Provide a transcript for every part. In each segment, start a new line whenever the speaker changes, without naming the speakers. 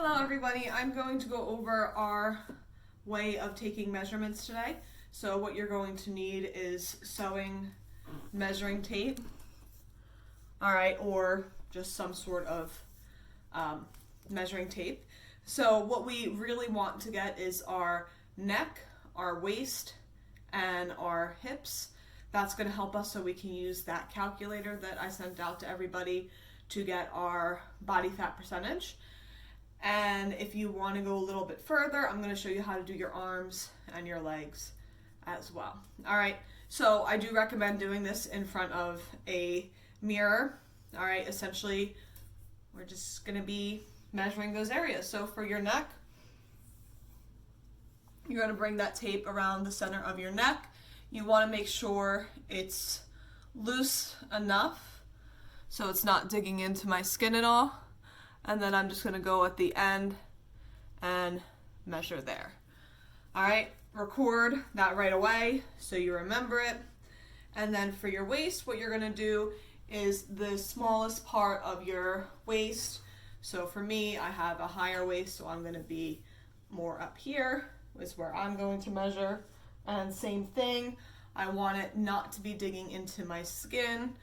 Hello everybody, I'm going to go over our way of taking measurements today. So what you're going to need is sewing measuring tape, alright, or just some sort of measuring tape. So what we really want to get is our neck, our waist, and our hips. That's going to help us so we can use that calculator that I sent out to everybody to get our body fat percentage. And if you want to go a little bit further, I'm going to show you how to do your arms and your legs as well. Alright, so I do recommend doing this in front of a mirror. Alright, essentially we're just going to be measuring those areas. So for your neck, you're going to bring that tape around the center of your neck. You want to make sure it's loose enough so it's not digging into my skin at all. And then I'm just going to go at the end and measure there. Alright, record that right away so you remember it. And then for your waist, what you're going to do is the smallest part of your waist. So for me, I have a higher waist, so I'm going to be more up here is where I'm going to measure. And same thing, I want it not to be digging into my skin.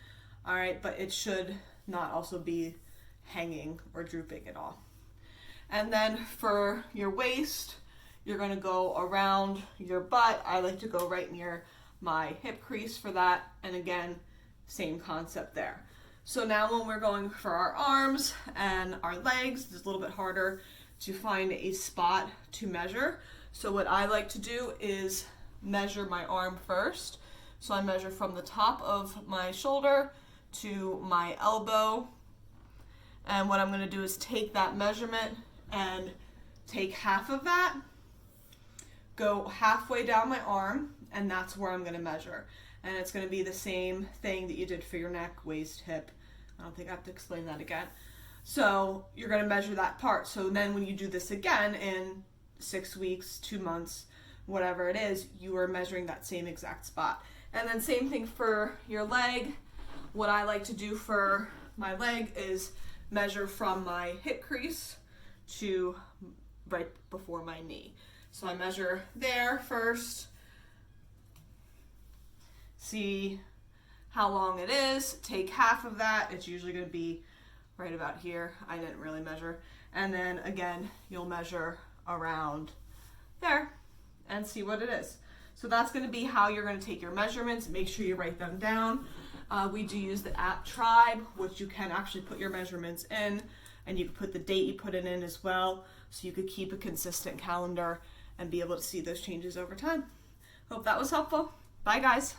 Alright, but it should not also be hanging or drooping at all. And then for your waist, you're going to go around your butt. I like to go right near my hip crease for that. And again, same concept there. So now when we're going for our arms and our legs, it's a little bit harder to find a spot to measure. So what I like to do is measure my arm first. So I measure from the top of my shoulder to my elbow. And what I'm going to do is take that measurement and take half of that, go halfway down my arm, and that's where I'm going to measure. And it's going to be the same thing that you did for your neck, waist, hip. I don't think I have to explain that again. So you're going to measure that part. So then when you do this again in 6 weeks, 2 months, whatever it is, you are measuring that same exact spot. And then same thing for your leg. What I like to do for my leg is measure from my hip crease to right before my knee. So I measure there first, see how long it is, take half of that. It's usually going to be right about here. I didn't really measure. And then again, you'll measure around there and see what it is. So that's going to be how you're going to take your measurements. Make sure you write them down. We do use the app Tribe, which you can actually put your measurements in, and you can put the date you put it in as well, so you could keep a consistent calendar and be able to see those changes over time. Hope that was helpful. Bye guys.